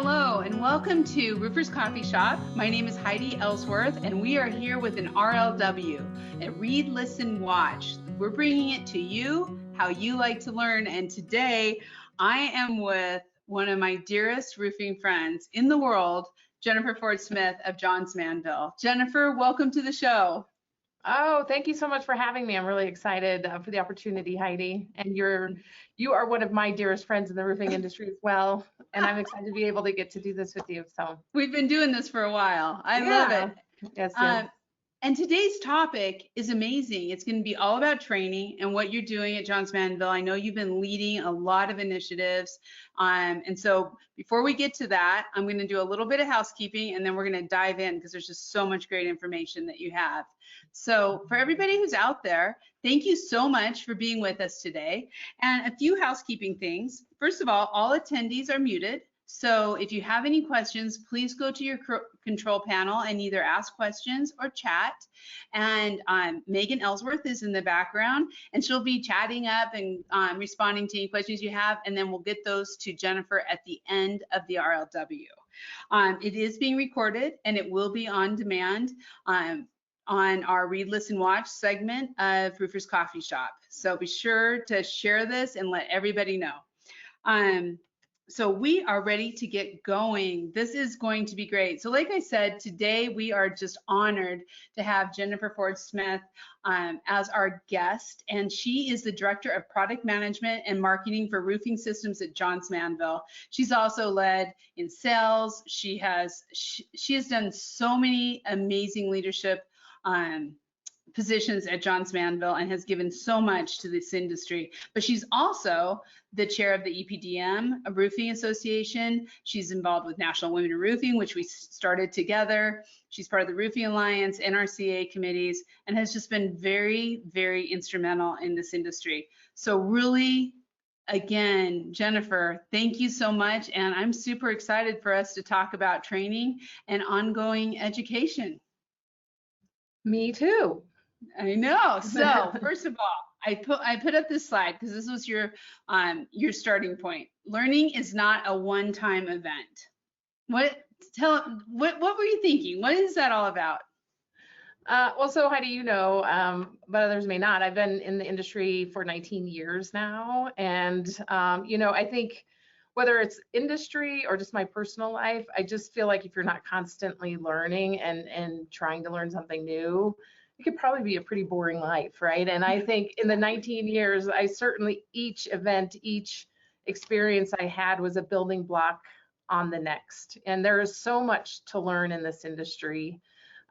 Hello and welcome to Roofers Coffee Shop. My name is Heidi Ellsworth and we are here with an RLW, a Read, Listen, Watch. We're bringing it to you how you like to learn, and today I am with one of my dearest roofing friends in the world, Jennifer Ford Smith of Johns Manville. Jennifer, welcome to the show. Oh, thank you so much for having me. I'm really excited for the opportunity, Heidi. And you are one of my dearest friends in the roofing industry as well. And I'm excited to be able to get to do this with you. So we've been doing this for a while. I love it. Yes. And today's topic is amazing. It's going to be all about training and what you're doing at Johns Manville. I know you've been leading a lot of initiatives. And so before we get to that, I'm going to do a little bit of housekeeping and then we're going to dive in because there's just so much great information that you have. So for everybody who's out there, thank you so much for being with us today. And a few housekeeping things. First of all attendees are muted. So if you have any questions, please go to your control panel and either ask questions or chat. And Megan Ellsworth is in the background and she'll be chatting up and responding to any questions you have. And then we'll get those to Jennifer at the end of the RLW. It is being recorded and it will be on demand on our Read, Listen, Watch segment of Roofers Coffee Shop. So be sure to share this and let everybody know. So we are ready to get going. This is going to be great. So like I said, today we are just honored to have Jennifer Ford Smith as our guest, and she is the Director of Product Management and Marketing for Roofing Systems at Johns Manville. She's also led in sales. She has done so many amazing leadership positions at Johns Manville and has given so much to this industry. But she's also the chair of the EPDM, a roofing association. She's involved with National Women in Roofing, which we started together. She's part of the Roofing Alliance, NRCA committees, and has just been very, very instrumental in this industry. So really, again, Jennifer, thank you so much. And I'm super excited for us to talk about training and ongoing education. Me too. I know. So first of all, I put up this slide because this was your starting point. Learning is not a one-time event. What were you thinking? What is that all about? Well, so Heidi, you know, but others may not. I've been in the industry for 19 years now, and you know, I think whether it's industry or just my personal life, I just feel like if you're not constantly learning and trying to learn something new, it could probably be a pretty boring life, right? And I think in the 19 years, I certainly, each event, each experience I had was a building block on the next. And there is so much to learn in this industry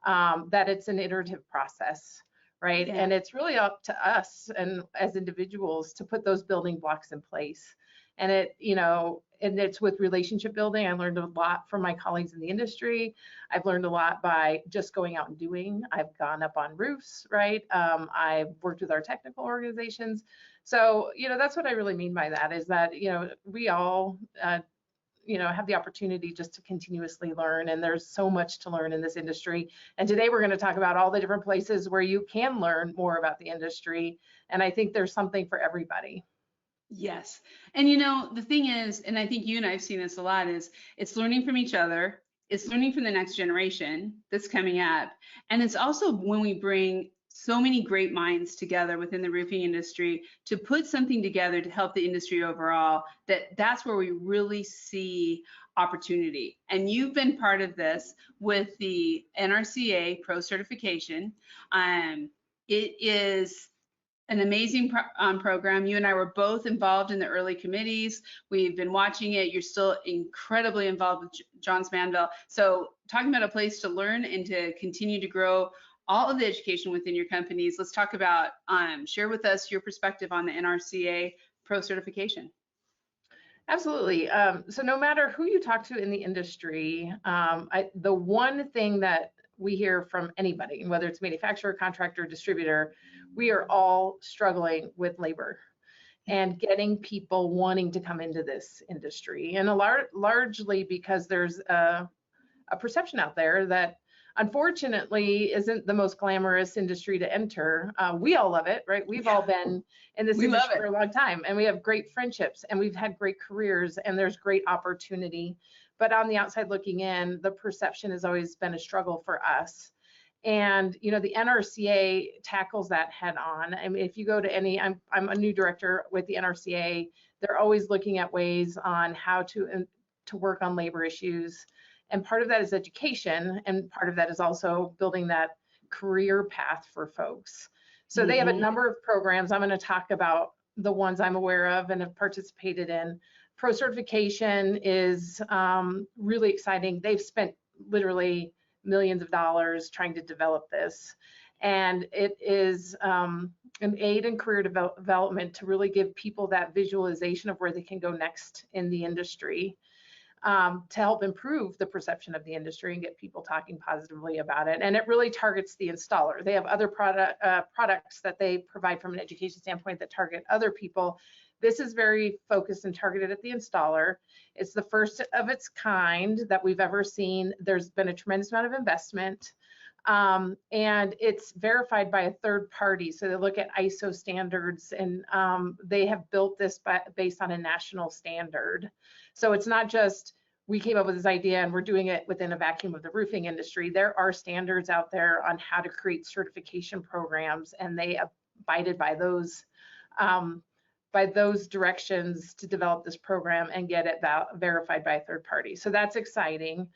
that it's an iterative process, right? Yeah. And it's really up to us and as individuals to put those building blocks in place. And it, you know, and it's with relationship building. I learned a lot from my colleagues in the industry. I've learned a lot by just going out and doing. I've gone up on roofs, right? I've worked with our technical organizations. So, you know, that's what I really mean by that is that, you know, we all, you know, have the opportunity just to continuously learn, and there's so much to learn in this industry. And today we're going to talk about all the different places where you can learn more about the industry. And I think there's something for everybody. Yes. And you know, the thing is, and I think you and I have seen this a lot, is it's learning from each other. It's learning from the next generation that's coming up. And it's also when we bring so many great minds together within the roofing industry to put something together to help the industry overall, that's where we really see opportunity. And you've been part of this with the NRCA ProCertification. It is an amazing program. You and I were both involved in the early committees. We've been watching it. You're still incredibly involved with Johns Manville. So talking about a place to learn and to continue to grow all of the education within your companies, let's talk about, share with us your perspective on the NRCA ProCertification. Absolutely. So no matter who you talk to in the industry, the one thing that we hear from anybody, whether it's manufacturer, contractor, distributor, we are all struggling with labor and getting people wanting to come into this industry. And largely because there's a perception out there that unfortunately isn't the most glamorous industry to enter. We all love it, right? We've all been in this industry for a long time, and we have great friendships and we've had great careers and there's great opportunity. but on the outside looking in, the perception has always been a struggle for us. And you know, the NRCA tackles that head on. I mean, if you go to any, I'm a new director with the NRCA. They're always looking at ways on how to work on labor issues. And part of that is education, and part of that is also building that career path for folks. So they have a number of programs. I'm going to talk about the ones I'm aware of and have participated in. ProCertification is really exciting. They've spent literally millions of dollars trying to develop this. And it is an aid in career development to really give people that visualization of where they can go next in the industry, to help improve the perception of the industry and get people talking positively about it. And it really targets the installer. They have other products that they provide from an education standpoint that target other people. This is very focused and targeted at the installer. It's the first of its kind that we've ever seen. There's been a tremendous amount of investment, and it's verified by a third party. So they look at ISO standards, and they have built this based on a national standard. So it's not just we came up with this idea and we're doing it within a vacuum of the roofing industry. There are standards out there on how to create certification programs, and they abided by those directions to develop this program and get it verified by a third party. So that's exciting.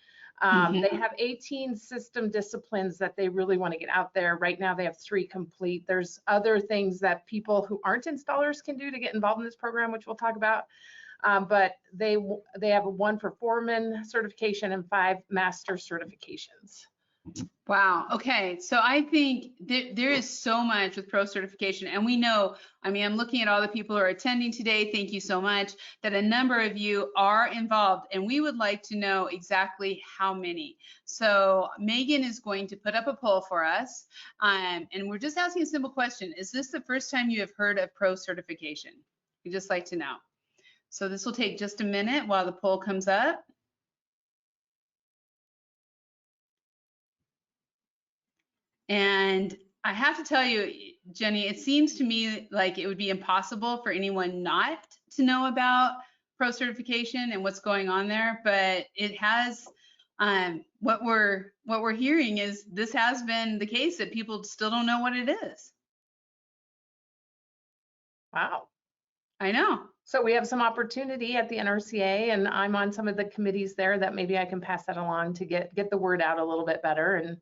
They have 18 system disciplines that they really want to get out there. Right now they have 3 complete. There's other things that people who aren't installers can do to get involved in this program, which we'll talk about. But they have 1 for foreman certification and 5 master certifications. Wow. Okay. So I think there is so much with pro certification, and we know, I mean, I'm looking at all the people who are attending today. Thank you so much, that a number of you are involved, and we would like to know exactly how many. So Megan is going to put up a poll for us, and we're just asking a simple question. Is this the first time you have heard of pro certification? We'd just like to know. So this will take just a minute while the poll comes up. And I have to tell you, Jenny, it seems to me like it would be impossible for anyone not to know about pro certification and what's going on there, but it has, what we're hearing is this has been the case, that people still don't know what it is. Wow. I know. So we have some opportunity at the NRCA, and I'm on some of the committees there that maybe I can pass that along to get the word out a little bit better. And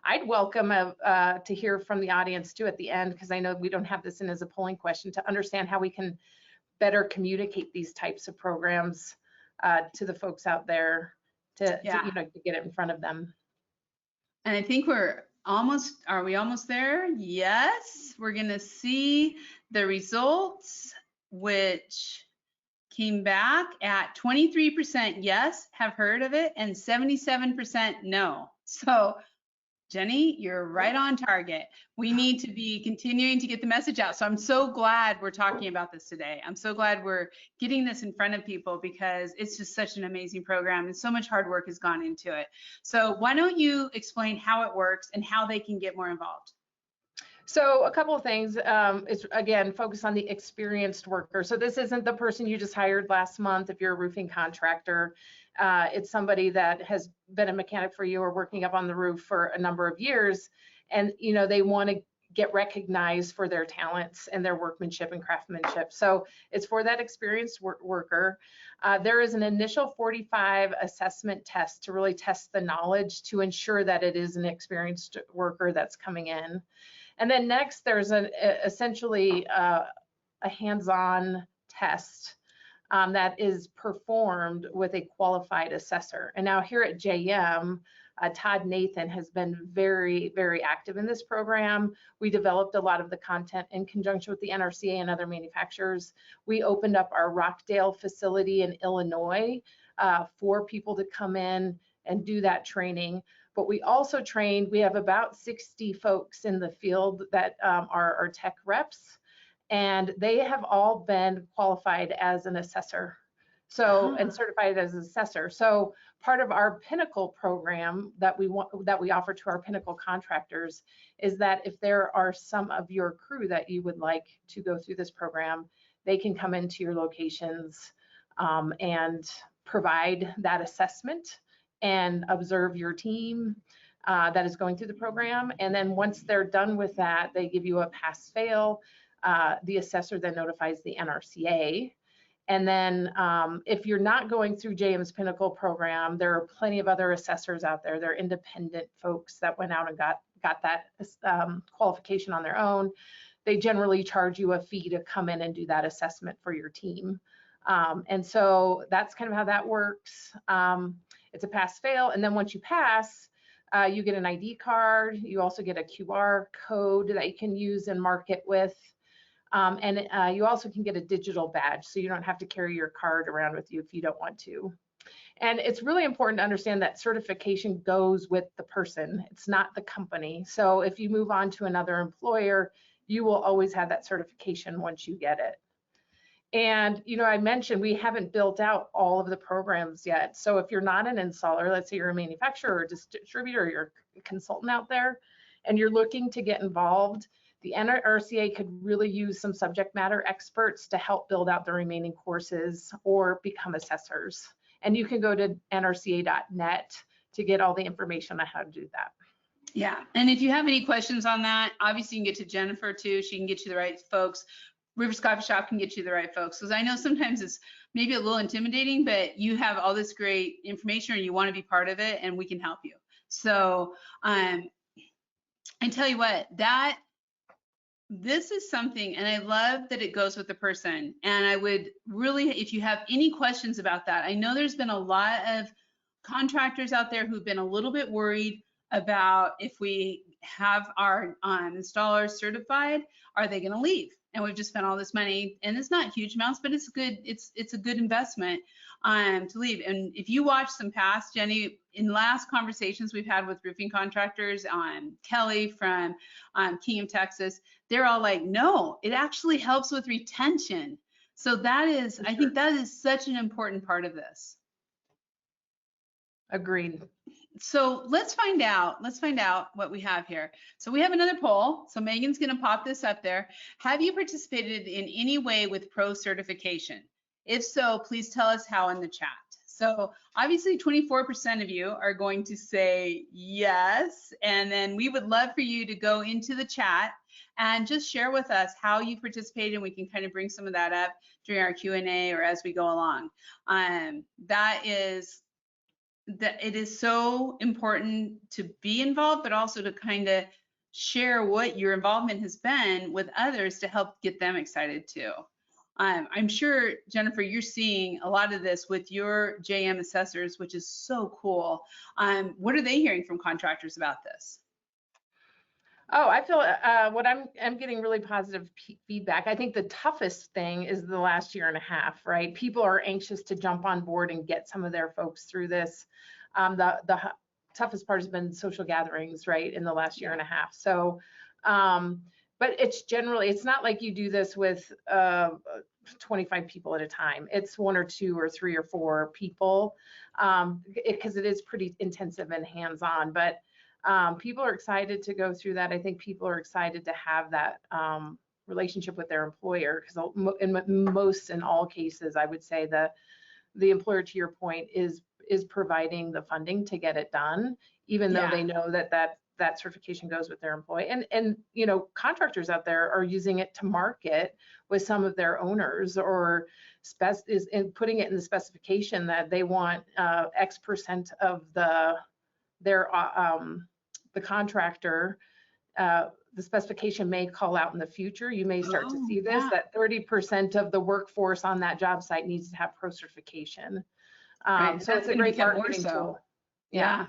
I'd welcome to hear from the audience too at the end, because I know we don't have this in as a polling question, to understand how we can better communicate these types of programs to the folks out there to get it in front of them. And I think are we almost there? Yes, we're gonna see the results, which came back at 23% yes, have heard of it, and 77% no. So Jenny, you're right on target. We need to be continuing to get the message out. So I'm so glad we're talking about this today. I'm so glad we're getting this in front of people, because it's just such an amazing program and so much hard work has gone into it. So why don't you explain how it works and how they can get more involved? So a couple of things. It's again focused on the experienced worker. So this isn't the person you just hired last month if you're a roofing contractor. It's somebody that has been a mechanic for you or working up on the roof for a number of years, and they want to get recognized for their talents and their workmanship and craftsmanship. So it's for that experienced worker. There is an initial 45 assessment test to really test the knowledge to ensure that it is an experienced worker that's coming in. And then next, there's essentially a hands-on test that is performed with a qualified assessor. And now here at JM, Todd Nathan has been very, very active in this program. We developed a lot of the content in conjunction with the NRCA and other manufacturers. We opened up our Rockdale facility in Illinois for people to come in and do that training. But we also trained, we have about 60 folks in the field that are our tech reps, and they have all been qualified as an assessor, so and certified as an assessor. So part of our Pinnacle program that we offer to our Pinnacle contractors is that if there are some of your crew that you would like to go through this program, they can come into your locations and provide that assessment and observe your team that is going through the program. And then once they're done with that, they give you a pass-fail. The assessor then notifies the NRCA. And then if you're not going through JM's Pinnacle program, there are plenty of other assessors out there. They're independent folks that went out and got that qualification on their own. They generally charge you a fee to come in and do that assessment for your team. And so that's kind of how that works. It's a pass-fail. And then once you pass, you get an ID card. You also get a QR code that you can use and market with. And you also can get a digital badge, so you don't have to carry your card around with you if you don't want to. And it's really important to understand that certification goes with the person. It's not the company. So if you move on to another employer, you will always have that certification once you get it. And, you know, I mentioned we haven't built out all of the programs yet. So if you're not an installer, let's say you're a manufacturer or distributor, or you're a consultant out there, and you're looking to get involved, the NRCA could really use some subject matter experts to help build out the remaining courses or become assessors. And you can go to nrca.net to get all the information on how to do that. Yeah, and if you have any questions on that, obviously you can get to Jennifer too. She can get you the right folks. Roofers Coffee Shop can get you the right folks. Because I know sometimes it's maybe a little intimidating, but you have all this great information and you want to be part of it, and we can help you. So I tell you what, this is something, and I love that it goes with the person. And I would really, if you have any questions about that, I know there's been a lot of contractors out there who've been a little bit worried about if we have our installers certified, are they going to leave? And we've just spent all this money, and it's not huge amounts, but it's good. It's a good investment to leave. And if you watch some past, Jenny, in last conversations we've had with roofing contractors, Kelly from King of Texas, they're all like, no, it actually helps with retention. So that is, Sure. I think that is such an important part of this. Agreed. So let's find out what we have here. So we have another poll. So Megan's going to pop this up there. Have you participated in any way with pro certification? If so, please tell us how in the chat. So obviously 24% of you are going to say yes. And then we would love for you to go into the chat and just share with us how you participated, and we can kind of bring some of that up during our Q&A or as we go along. That it is so important to be involved, but also to kind of share what your involvement has been with others to help get them excited too. I'm sure, Jennifer, you're seeing a lot of this with your JM assessors, which is so cool. What are they hearing from contractors about this? Oh, I feel what I'm getting really positive feedback. I think the toughest thing is the last year and a half, right? People are anxious to jump on board and get some of their folks through this. The toughest part has been social gatherings, right, in the last year and a half. So, but it's generally, it's not like you do this with 25 people at a time. It's 1 or 2 or 3 or 4 people, because it is pretty intensive and hands-on. But people are excited to go through that. I think people are excited to have that relationship with their employer, because in all cases, I would say the employer, to your point, is providing the funding to get it done, even though they know that certification goes with their employee. And you know, contractors out there are using it to market with some of their owners, or putting it in the specification that they want X% of the contractor, the specification may call out in the future. You may start to see this, that 30% of the workforce on that job site needs to have pro certification. Right. So it's a great marketing tool. Yeah.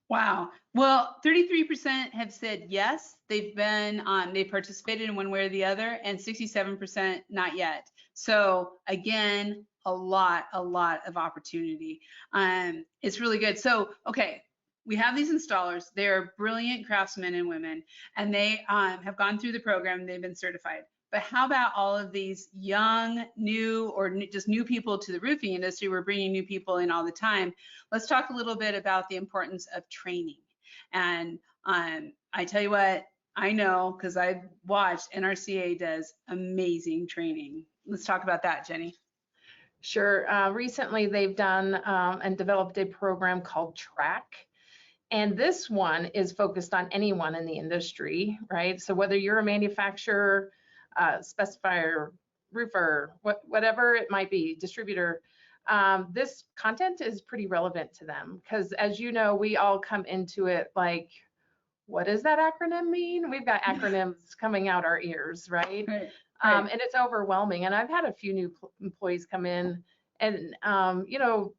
Wow. Well, 33% have said yes, they've participated in one way or the other, and 67% not yet. So again, a lot of opportunity. It's really good. So, okay, we have these installers. They're brilliant craftsmen and women, and they have gone through the program. They've been certified. But how about all of these young, new, or just new people to the roofing industry? We're bringing new people in all the time. Let's talk a little bit about the importance of training. And I tell you what, I know, because I've watched, NRCA does amazing training. Let's talk about that, Jenny. Sure. Recently, they've done and developed a program called TRAC. And this one is focused on anyone in the industry, right? So whether you're a manufacturer, specifier, roofer, whatever it might be, distributor, this content is pretty relevant to them. Because as you know, we all come into it like, what does that acronym mean? We've got acronyms coming out our ears, right? Right. And it's overwhelming. And I've had a few new employees come in and, you know,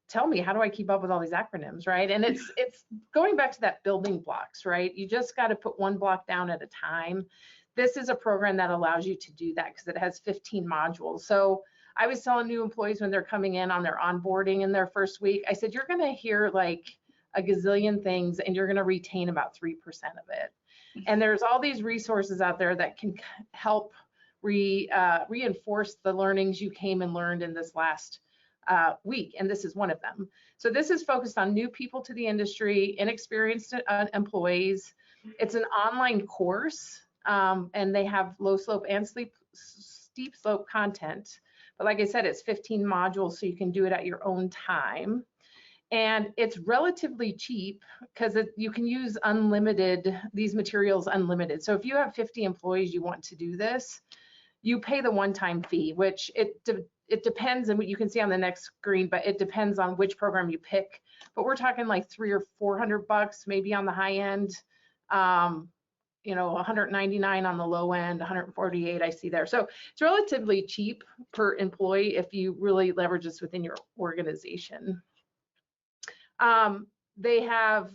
tell me, how do I keep up with all these acronyms, right? And it's going back to that building blocks, right? You just got to put one block down at a time. This is a program that allows you to do that because it has 15 modules. So I was telling new employees when they're coming in on their onboarding in their first week, I said, you're going to hear like a gazillion things and you're going to retain about 3% of it. And there's all these resources out there that can help reinforce the learnings you came and learned in this last week, and this is one of them. So this is focused on new people to the industry, inexperienced employees. It's an online course, and they have low slope and steep slope content. But like I said, it's 15 modules, so you can do it at your own time. And it's relatively cheap because you can use these materials unlimited. So if you have 50 employees you want to do this, you pay the one-time fee, which it depends, and you can see on the next screen, but it depends on which program you pick. But we're talking like $300 or $400, maybe on the high end, you know, 199 on the low end, 148 I see there. So it's relatively cheap per employee if you really leverage this within your organization. They have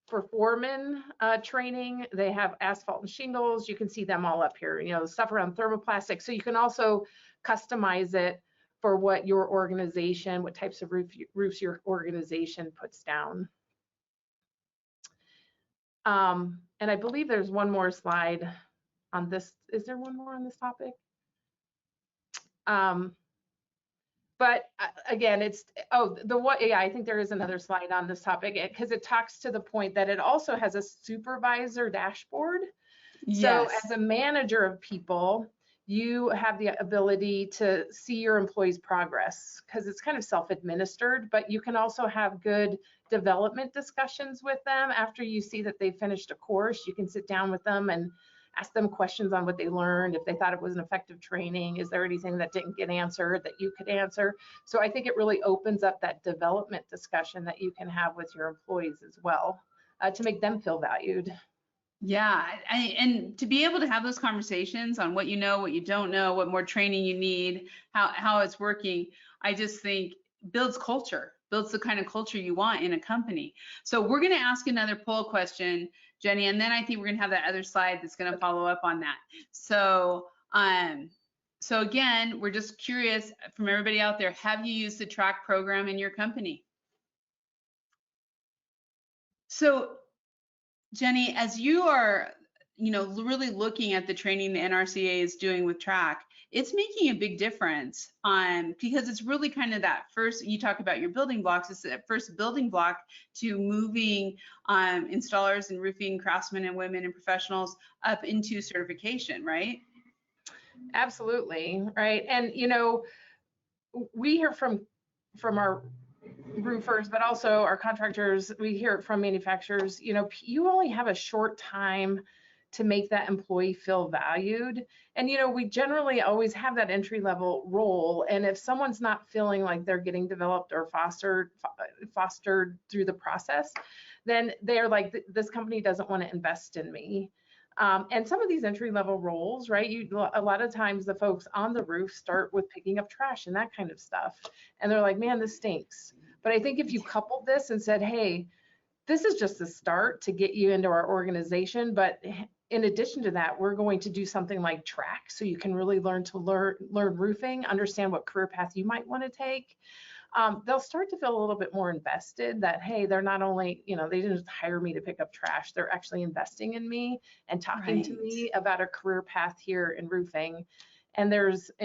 for foreman training, they have asphalt and shingles. You can see them all up here, you know, stuff around thermoplastic. So you can also customize it for what your organization, what types of roofs your organization puts down. And I believe there's one more slide on this. Is there one more on this topic? But again, it's, yeah, I think there is another slide on this topic because it talks to the point that it also has a supervisor dashboard. Yes. So as a manager of people, you have the ability to see your employees' progress because it's kind of self-administered, but you can also have good development discussions with them after you see that they finished a course. You can sit down with them and ask them questions on what they learned, if they thought it was an effective training, is there anything that didn't get answered that you could answer? So I think it really opens up that development discussion that you can have with your employees as well to make them feel valued. Yeah, and to be able to have those conversations on what you know, what you don't know, what more training you need, how it's working, I just think builds culture, builds the kind of culture you want in a company. So we're going to ask another poll question, Jenny, and then I think we're going to have that other slide that's going to follow up on that. So so again, we're just curious from everybody out there, have you used the TRAC program in your company? So Jenny, as you are, you know, really looking at the training the NRCA is doing with TRAC, it's making a big difference because it's really kind of that first, you talk about your building blocks, it's that first building block to moving installers and roofing craftsmen and women and professionals up into certification, right? Absolutely, right. And, you know, we hear from our roofers, but also our contractors, we hear it from manufacturers, you know, you only have a short time to make that employee feel valued. And, you know, we generally always have that entry level role. And if someone's not feeling like they're getting developed or fostered through the process, then they're like, this company doesn't want to invest in me. And some of these entry level roles, right? A lot of times the folks on the roof start with picking up trash and that kind of stuff. And they're like, man, this stinks. But I think if you coupled this and said, hey, this is just a start to get you into our organization, but in addition to that, we're going to do something like TRAC so you can really learn roofing, understand what career path you might want to take. They'll start to feel a little bit more invested that, hey, they're not only, you know, they didn't just hire me to pick up trash, they're actually investing in me and talking to me about a career path here in roofing. And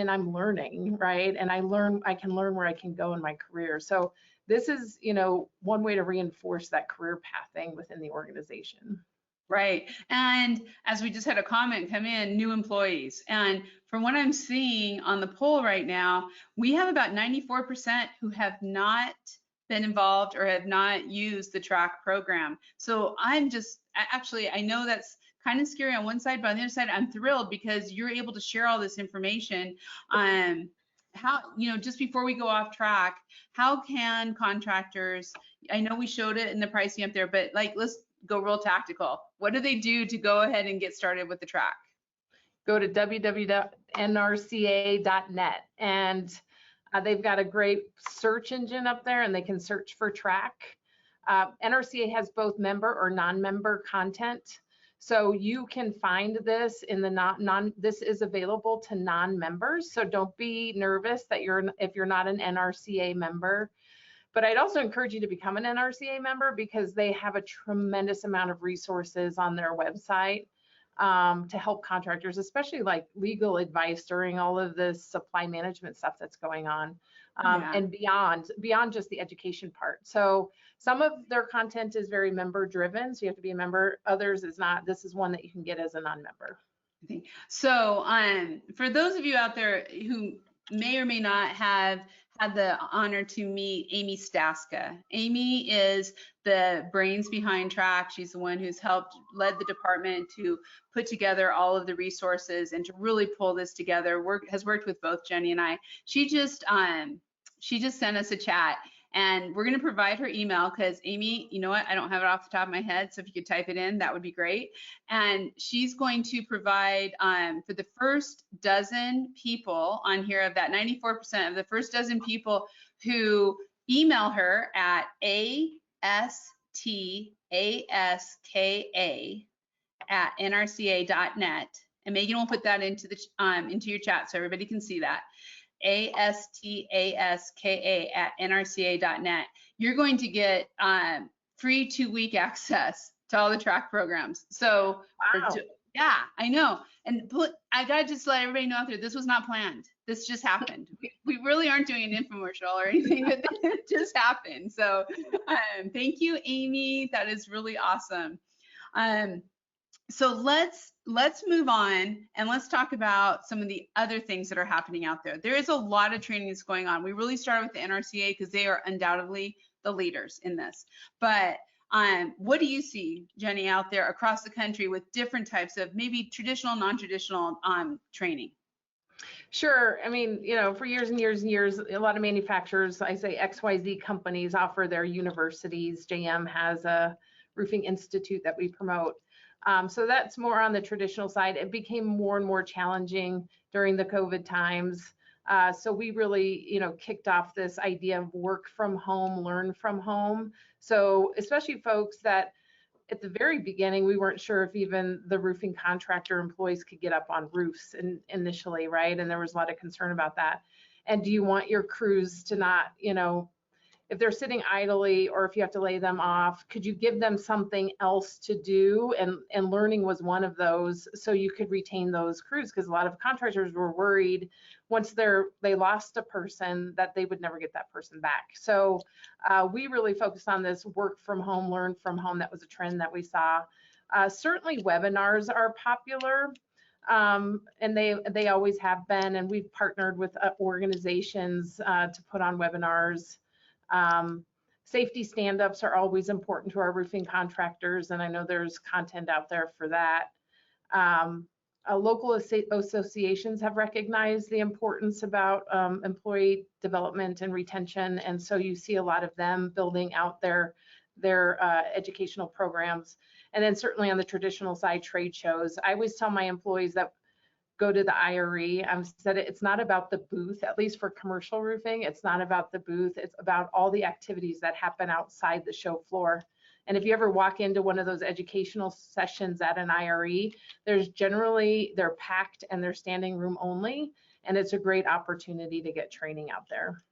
I'm learning, right? And I can learn where I can go in my career. So this is, you know, one way to reinforce that career pathing within the organization. Right. And as we just had a comment come in, new employees. And from what I'm seeing on the poll right now, we have about 94% who have not been involved or have not used the TRAC program. So I'm just, actually, I know that's kind of scary on one side, but on the other side, I'm thrilled because you're able to share all this information. How, just before we go off track, how can contractors, I know we showed it in the pricing up there, but like, let's go real tactical. What do they do to go ahead and get started with the TRAC? Go to www.nrca.net, and they've got a great search engine up there, and they can search for TRAC. NRCA has both member or non-member content. So you can find this in the this is available to non-members. So don't be nervous that if you're not an NRCA member. But I'd also encourage you to become an NRCA member because they have a tremendous amount of resources on their website to help contractors, especially like legal advice during all of this supply management stuff that's going on, and beyond just the education part. So some of their content is very member driven, so you have to be a member. Others is not. This is one that you can get as a non-member. So for those of you out there who may or may not have had the honor to meet Amy Staska. Amy is the brains behind TRAC. She's the one who's led the department to put together all of the resources and to really pull this together. Has worked with both Jenny and I. She just sent us a chat, and we're going to provide her email because Amy, you know what? I don't have it off the top of my head, so if you could type it in, that would be great. And she's going to provide for the first dozen people on here, of that 94% of the first dozen people who email her at astaska@nrca.net, and Megan will put that into your chat so everybody can see that. astaska@nrca.net. You're going to get free 2-week access to all the TRAC programs. So wow. Yeah, I know. And I gotta just let everybody know out there, this was not planned. This just happened. We really aren't doing an infomercial or anything, but it just happened. So thank you, Amy. That is really awesome. So let's move on and let's talk about some of the other things that are happening out there. There is a lot of training that's going on. We really started with the NRCA because they are undoubtedly the leaders in this. But what do you see, Jenny, out there across the country with different types of maybe traditional, non-traditional training? Sure. I mean, for years and years and years, a lot of manufacturers, I say XYZ companies, offer their universities. JM has a roofing institute that we promote. So that's more on the traditional side. It became more and more challenging during the COVID times. So we really, kicked off this idea of work from home, learn from home. So especially folks that at the very beginning, we weren't sure if even the roofing contractor employees could get up on roofs initially, right? And there was a lot of concern about that. And do you want your crews to not, if they're sitting idly or if you have to lay them off, could you give them something else to do? And learning was one of those, so you could retain those crews, because a lot of contractors were worried once they lost a person that they would never get that person back. So we really focused on this work from home, learn from home. That was a trend that we saw. Certainly webinars are popular. And they always have been, and we've partnered with organizations to put on webinars. Safety stand-ups are always important to our roofing contractors, and I know there's content out there for that. Local associations have recognized the importance about employee development and retention, and so you see a lot of them building out their educational programs. And then certainly on the traditional side, trade shows. I always tell my employees that go to the IRE. I've said it's not about the booth, at least for commercial roofing. It's not about the booth. It's about all the activities that happen outside the show floor. And if you ever walk into one of those educational sessions at an IRE, they're packed and they're standing room only. And it's a great opportunity to get training out there.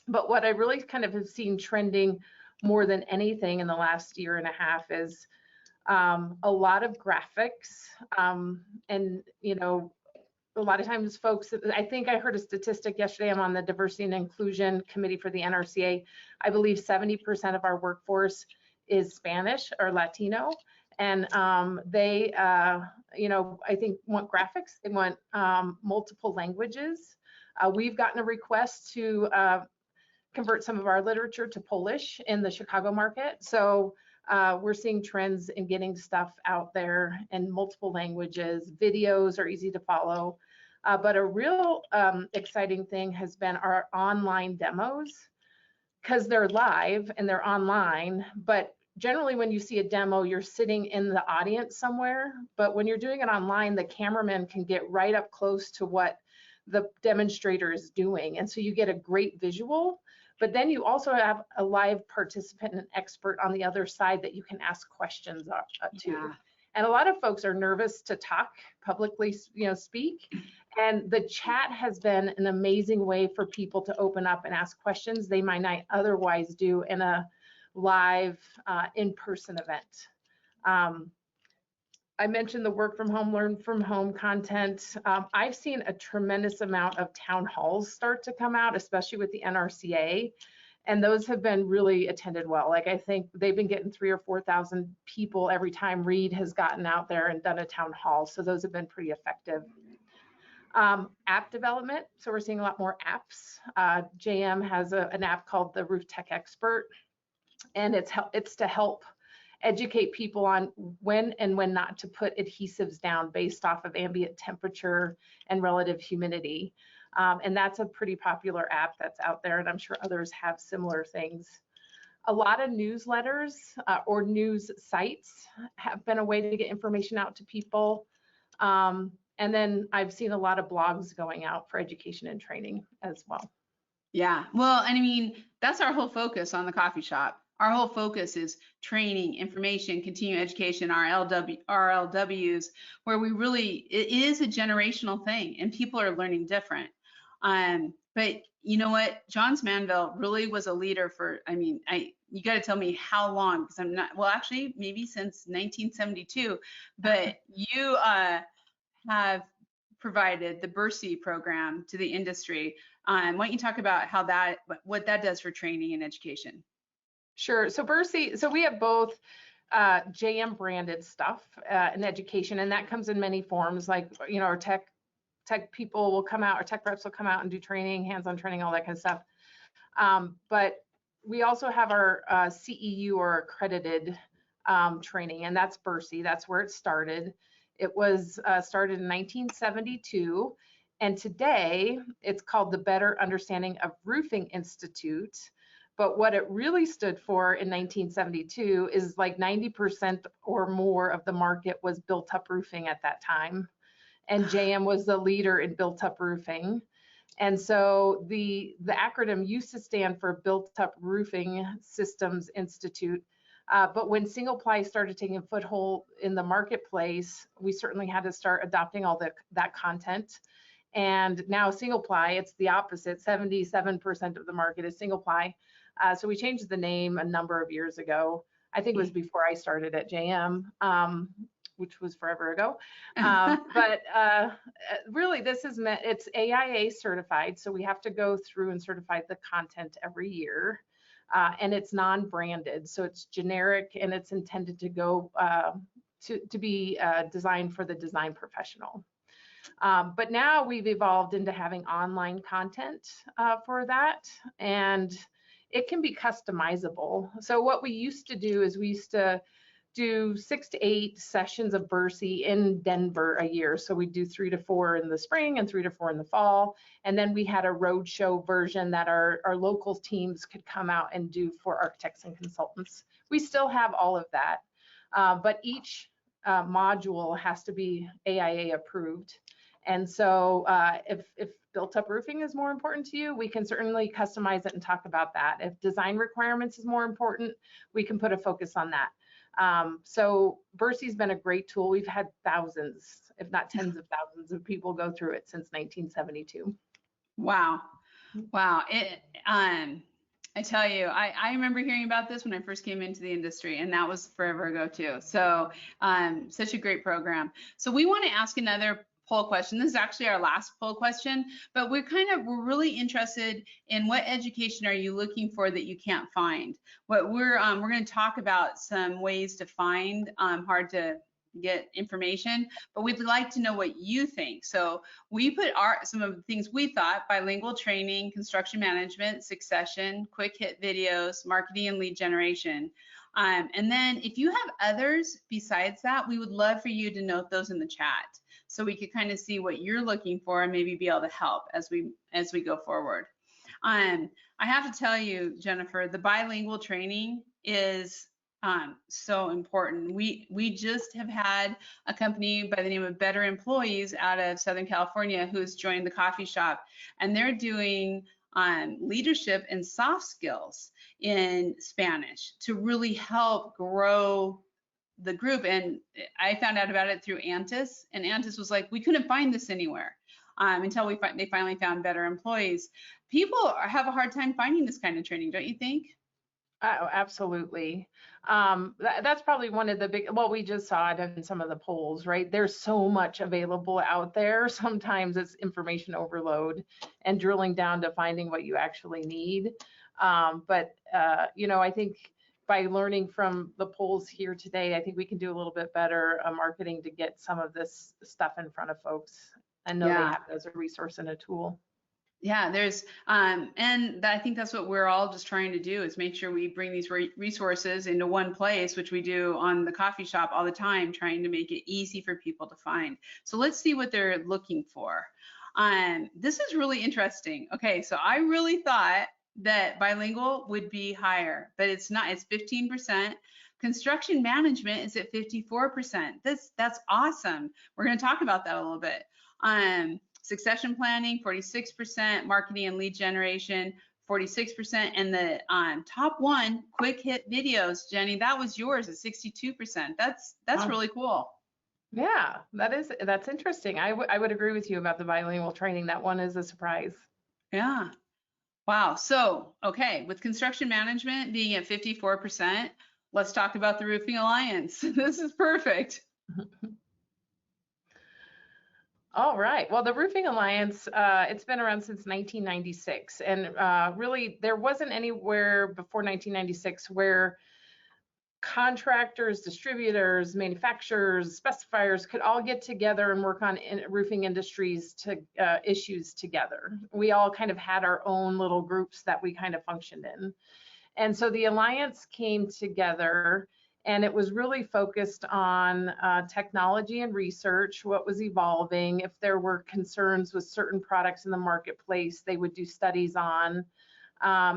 But what I really kind of have seen trending more than anything in the last year and a half is a lot of graphics, and a lot of times folks, I think I heard a statistic yesterday, I'm on the diversity and inclusion committee for the NRCA. I believe 70% of our workforce is Spanish or Latino, And they, you know, I think want graphics, they want multiple languages. We've gotten a request to convert some of our literature to Polish in the Chicago market. So we're seeing trends in getting stuff out there in multiple languages. Videos are easy to follow. But a real exciting thing has been our online demos, because they're live and they're online. But generally when you see a demo, you're sitting in the audience somewhere. But when you're doing it online, the cameraman can get right up close to what the demonstrator is doing. And so you get a great visual. But then you also have a live participant and expert on the other side that you can ask questions to. Yeah. And a lot of folks are nervous to talk publicly, you know, speak. And the chat has been an amazing way for people to open up and ask questions they might not otherwise do in a live in-person event. I mentioned the work from home, learn from home content. I've seen a tremendous amount of town halls start to come out, especially with the NRCA. And those have been really attended well. Like, I think they've been getting 3,000 or 4,000 people every time Reed has gotten out there and done a town hall. So those have been pretty effective. App development. So we're seeing a lot more apps. JM has an app called the Roof Tech Expert, and it's to help educate people on when and when not to put adhesives down based off of ambient temperature and relative humidity. And that's a pretty popular app that's out there, and I'm sure others have similar things. A lot of newsletters or news sites have been a way to get information out to people. And then I've seen a lot of blogs going out for education and training as well. Yeah, well, and I mean, that's our whole focus on the coffee shop. Our whole focus is training, information, continuing education, RLWs, where we really, it is a generational thing and people are learning different. But you know what, Johns Manville really was a leader for, I mean, you got to tell me how long, because I'm not, well, actually maybe since 1972, but you have provided the BERSI program to the industry. Why don't you talk about how that, what that does for training and education? Sure. So BERSI, so we have both JM branded stuff in education, and that comes in many forms. Like, you know, our tech people will come out, our tech reps will come out and do training, hands-on training, all that kind of stuff. But we also have our CEU or accredited training, and that's BERSI. That's where it started. It was started in 1972, and today it's called the Better Understanding of Roofing Institute. But what it really stood for in 1972 is like 90% or more of the market was built-up roofing at that time. And JM was the leader in built-up roofing. And so the acronym used to stand for Built-Up Roofing Systems Institute. But when single ply started taking a foothold in the marketplace, we certainly had to start adopting all that content. And now single ply, it's the opposite. 77% of the market is single ply. So we changed the name a number of years ago. I think it was before I started at JM, which was forever ago. But really, this is meant, it's AIA certified. So we have to go through and certify the content every year. And it's non-branded. So it's generic, and it's intended to go to be designed for the design professional. But now we've evolved into having online content for that. And it can be customizable. So what we used to do is we used to do 6 to 8 sessions of BERSI in Denver a year. So we do 3 to 4 in the spring and 3 to 4 in the fall. And then we had a roadshow version that our local teams could come out and do for architects and consultants. We still have all of that, but each module has to be AIA approved. And so if built-up roofing is more important to you, we can certainly customize it and talk about that. If design requirements is more important, we can put a focus on that. So BERSI's been a great tool. We've had thousands, if not tens of thousands of people go through it since 1972. Wow. Wow. I tell you, I remember hearing about this when I first came into the industry, and that was forever ago too. So such a great program. So we want to ask another poll question. This is actually our last poll question, but we're really interested in what education are you looking for that you can't find. What we're going to talk about some ways to find hard to get information, but we'd like to know what you think. So we put some of the things we thought: bilingual training, construction management, succession, quick hit videos, marketing and lead generation. And then if you have others besides that, we would love for you to note those in the chat so we could kind of see what you're looking for and maybe be able to help as we go forward. I have to tell you, Jennifer, the bilingual training is so important. We just have had a company by the name of Better Employees out of Southern California who's joined the coffee shop, and they're doing leadership and soft skills in Spanish to really help grow the group. And I found out about it through Antis, and Antis was like, we couldn't find this anywhere until they finally found Better Employees. People have a hard time finding this kind of training, don't you think? Oh, absolutely. That's probably one of the big, well, we just saw it in some of the polls, right? There's so much available out there. Sometimes it's information overload and drilling down to finding what you actually need. I think by learning from the polls here today, I think we can do a little bit better marketing to get some of this stuff in front of folks and know they have it as a resource and a tool. Yeah, there's, and I think that's what we're all just trying to do, is make sure we bring these resources into one place, which we do on the coffee shop all the time, trying to make it easy for people to find. So let's see what they're looking for. This is really interesting. Okay, so I really thought that bilingual would be higher, but it's not. It's 15%. Construction management is at 54%. That's awesome. We're going to talk about that a little bit. Succession planning, 46%, marketing and lead generation, 46%, and the top one, quick hit videos, Jenny, that was yours at 62%. That's really cool. Yeah, that's interesting. I would agree with you about the bilingual training. That one is a surprise. Yeah. Wow. So, okay, with construction management being at 54%, let's talk about the Roofing Alliance. This is perfect. All right. Well, the Roofing Alliance, it's been around since 1996. And really, there wasn't anywhere before 1996 where contractors, distributors, manufacturers, specifiers could all get together and work on roofing industries issues together. We all kind of had our own little groups that we kind of functioned in. And so the Alliance came together, and it was really focused on technology and research, what was evolving. If there were concerns with certain products in the marketplace, they would do studies on.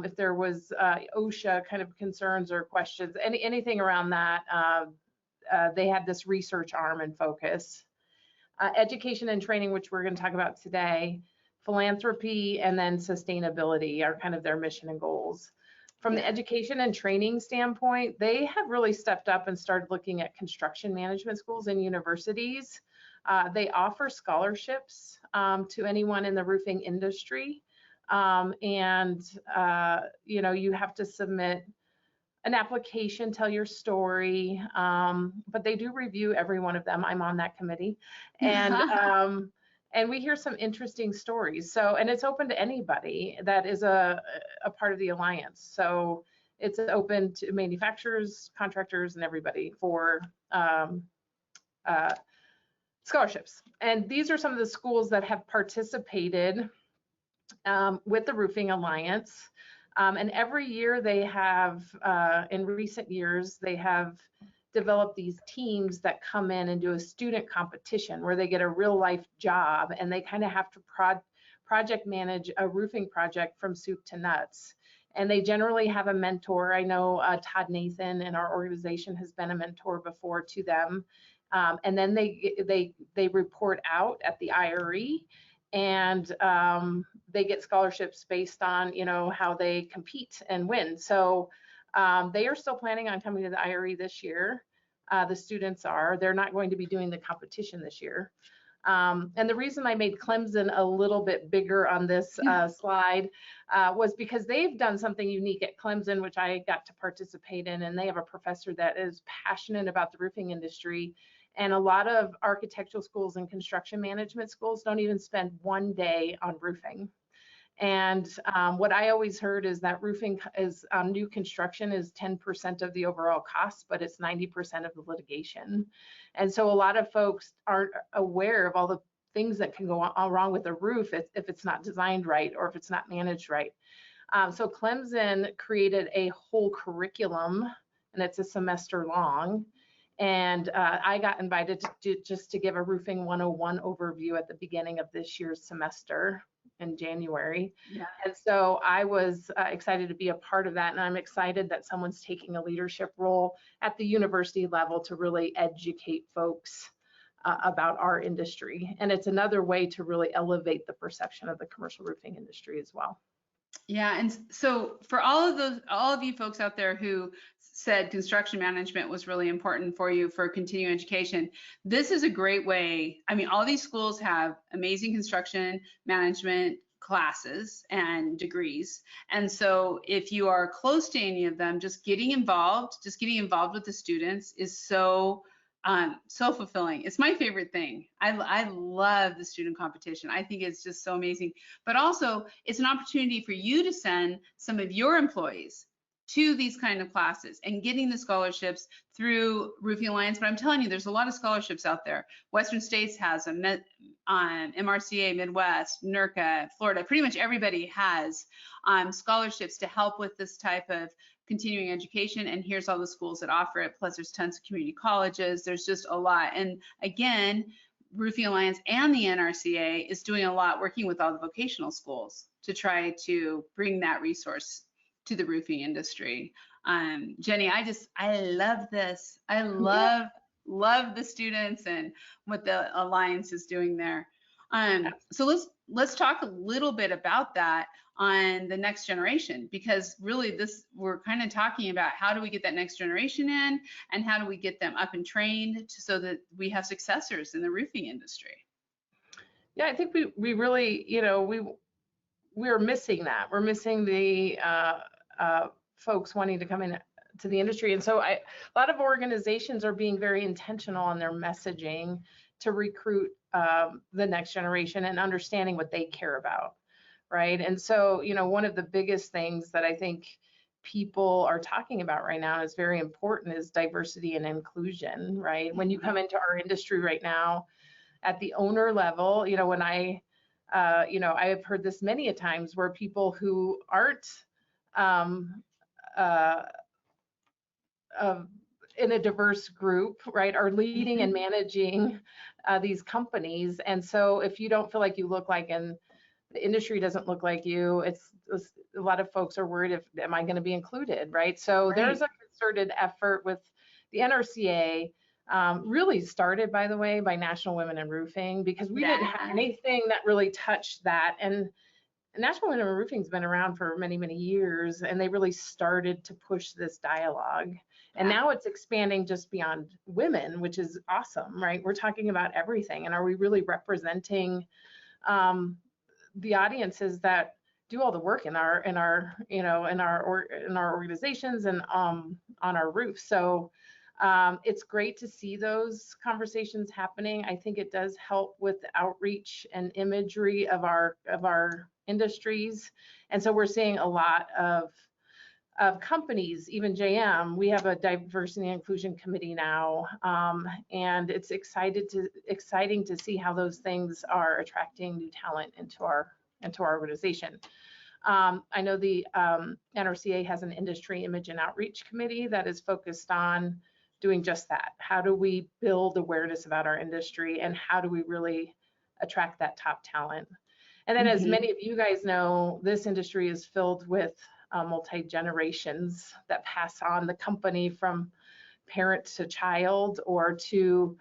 If there was OSHA kind of concerns or questions, anything around that, they had this research arm and focus. Education and training, which we're going to talk about today, philanthropy, and then sustainability are kind of their mission and goals. From the education and training standpoint, they have really stepped up and started looking at construction management schools and universities. They offer scholarships to anyone in the roofing industry. You have to submit an application, tell your story, but they do review every one of them. I'm on that committee. And we hear some interesting stories. So, and it's open to anybody that is a part of the Alliance. So it's open to manufacturers, contractors, and everybody for scholarships. And these are some of the schools that have participated with the Roofing Alliance. And every year they have, in recent years, they have developed these teams that come in and do a student competition where they get a real life job, and they kind of have to project manage a roofing project from soup to nuts. And they generally have a mentor. I know Todd Nathan in our organization has been a mentor before to them. And then they report out at the IRE, and they get scholarships based on, how they compete and win. So they are still planning on coming to the IRE this year. The students are. They're not going to be doing the competition this year. And the reason I made Clemson a little bit bigger on this slide was because they've done something unique at Clemson, which I got to participate in, and they have a professor that is passionate about the roofing industry, And a lot of architectural schools and construction management schools don't even spend one day on roofing. And what I always heard is that roofing is new construction is 10% of the overall cost, but it's 90% of the litigation. And so a lot of folks aren't aware of all the things that can go wrong with a roof if it's not designed right or if it's not managed right. So Clemson created a whole curriculum, and it's a semester long. And I got invited just to give a roofing 101 overview at the beginning of this year's semester in January. Yeah. And so I was excited to be a part of that. And I'm excited that someone's taking a leadership role at the university level to really educate folks about our industry. And it's another way to really elevate the perception of the commercial roofing industry as well. Yeah, and so for all of you folks out there who said construction management was really important for you for continuing education, this is a great way. I mean, all these schools have amazing construction management classes and degrees. And so if you are close to any of them, just getting involved with the students is so fulfilling. It's my favorite thing. I love the student competition. I think it's just so amazing. But also, it's an opportunity for you to send some of your employees to these kind of classes and getting the scholarships through Roofing Alliance. But I'm telling you, there's a lot of scholarships out there. Western States has them, NRCA, Midwest, NRCA, Florida. Pretty much everybody has scholarships to help with this type of continuing education, and here's all the schools that offer it, plus there's tons of community colleges. There's just a lot. And again, Roofing Alliance and the NRCA is doing a lot working with all the vocational schools to try to bring that resource to the roofing industry. Jenny, I love this. I love the students and what the Alliance is doing there. So let's talk a little bit about that on the next generation, because really we're kind of talking about how do we get that next generation in and how do we get them up and trained so that we have successors in the roofing industry. Yeah, I think we really, we're missing that. We're missing the folks wanting to come in to the industry. And so a lot of organizations are being very intentional on their messaging to recruit the next generation and understanding what they care about, right? And so, one of the biggest things that I think people are talking about right now is very important is diversity and inclusion, right? When you come into our industry right now at the owner level, when I have heard this many a times where people who aren't in a diverse group, right, are leading and managing these companies. And so if you don't feel like you look like, and the industry doesn't look like you, it's a lot of folks are worried am I going to be included, right? So there's a concerted effort with the NRCA, really started, by the way, by National Women in Roofing, because we didn't have anything that really touched that. And National Women in Roofing has been around for many, many years, and they really started to push this dialogue. And now it's expanding just beyond women, which is awesome, right? We're talking about everything. And are we really representing the audiences that do all the work in our organizations and on our roofs? So it's great to see those conversations happening. I think it does help with the outreach and imagery of our industries. And so we're seeing a lot of companies, even JM, we have a diversity and inclusion committee now, and it's exciting to see how those things are attracting new talent into our organization. I know the NRCA has an industry image and outreach committee that is focused on doing just that. How do we build awareness about our industry, and how do we really attract that top talent? And then, as many of you guys know, this industry is filled with multi-generations that pass on the company from parent to child or to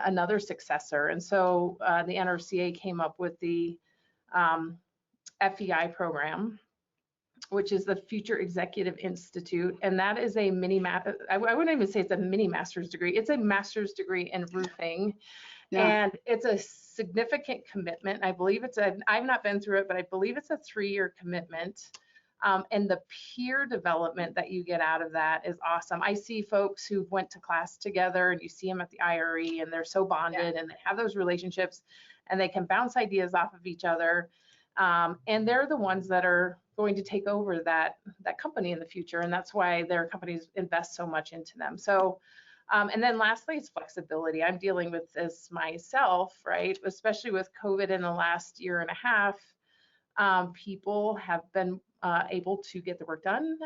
another successor. And so the NRCA came up with the FEI program, which is the Future Executive Institute. And that is a I wouldn't even say it's a mini master's degree. It's a master's degree in roofing. Yeah. And it's a significant commitment. I believe I've not been through it, but I believe it's a 3-year commitment. And the peer development that you get out of that is awesome. I see folks who went to class together, and you see them at the IRE, and they're so bonded, and they have those relationships, and they can bounce ideas off of each other. And they're the ones that are going to take over that company in the future, and that's why their companies invest so much into them. So, and then lastly, it's flexibility. I'm dealing with this myself, right? Especially with COVID in the last year and a half. People have been able to get the work done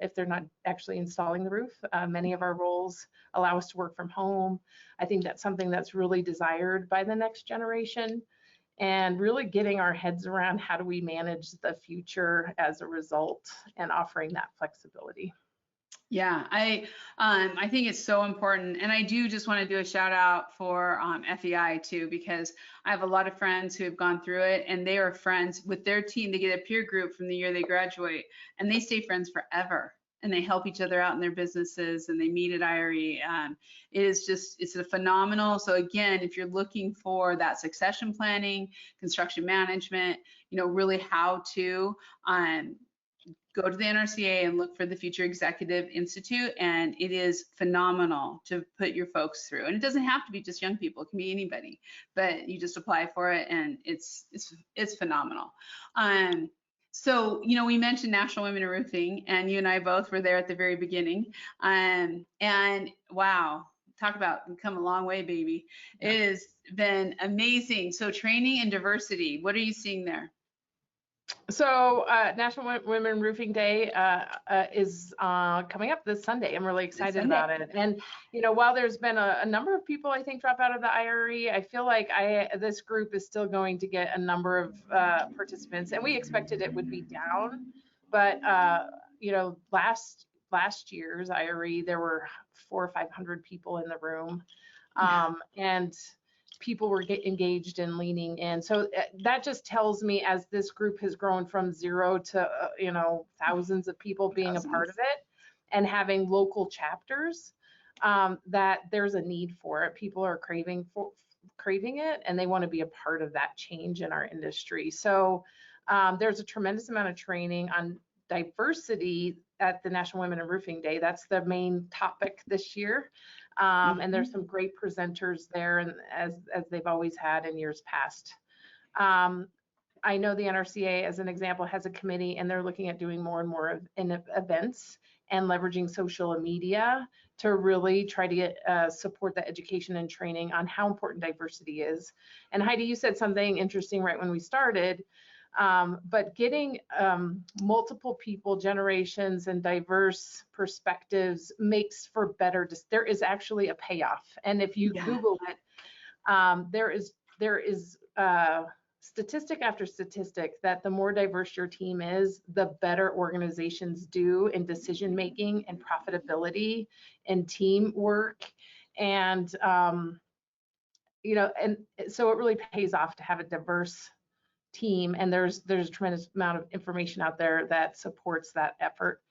if they're not actually installing the roof. Many of our roles allow us to work from home. I think that's something that's really desired by the next generation, and really getting our heads around how do we manage the future as a result, and offering that flexibility. Yeah, I think it's so important, and I do just want to do a shout out for FEI too, because I have a lot of friends who have gone through it, and they are friends with their team. They get a peer group from the year they graduate, and they stay friends forever, and they help each other out in their businesses, and they meet at IRE. It's a phenomenal. So again, if you're looking for that succession planning, construction management, really how to go to the NRCA and look for the Future Executive Institute, and it is phenomenal to put your folks through. And it doesn't have to be just young people; it can be anybody. But you just apply for it, and it's phenomenal. So we mentioned National Women in Roofing, and you and I both were there at the very beginning. And wow, talk about come a long way, baby. Yeah. It has been amazing. So training and diversity, what are you seeing there? So National Women Roofing Day is coming up this Sunday. I'm really excited about it. And while there's been a number of people, I think, drop out of the IRE, I feel like this group is still going to get a number of participants. And we expected it would be down, but last year's IRE, there were 400 or 500 people in the room, and people were engaged and leaning in. So that just tells me, as this group has grown from 0 to thousands of people being a part of it, and having local chapters, that there's a need for it. People are craving it, and they want to be a part of that change in our industry. So there's a tremendous amount of training on diversity at the National Women in Roofing Day. That's the main topic this year. And there's some great presenters there, and as they've always had in years past. I know the NRCA, as an example, has a committee, and they're looking at doing more and more events and leveraging social media to really try to get support the education and training on how important diversity is. And Heidi, you said something interesting right when we started. But getting multiple people, generations, and diverse perspectives makes for better. There is actually a payoff, and if you Google it, there is statistic after statistic that the more diverse your team is, the better organizations do in decision making and profitability and teamwork, and and so it really pays off to have a diverse team, and there's a tremendous amount of information out there that supports that effort.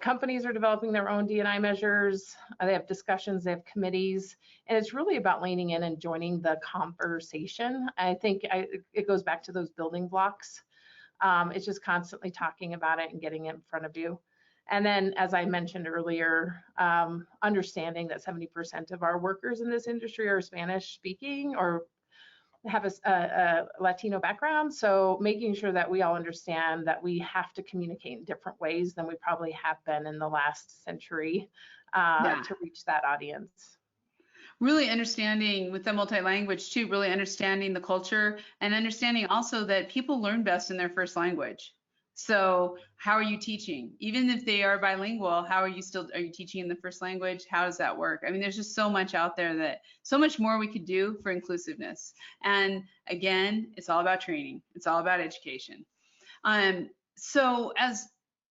Companies are developing their own D&I measures. They have discussions, they have committees, and it's really about leaning in and joining the conversation. I think it goes back to those building blocks. It's just constantly talking about it and getting it in front of you. And then, as I mentioned earlier, understanding that 70% of our workers in this industry are Spanish speaking or have a Latino background, so making sure that we all understand that we have to communicate in different ways than we probably have been in the last century to reach that audience. Really understanding with the multi-language too, really understanding the culture, and understanding also that people learn best in their first language. So how are you teaching? Even if they are bilingual, are you teaching in the first language? How does that work? I mean, there's just so much out there, so much more we could do for inclusiveness. And again, it's all about training. It's all about education. So as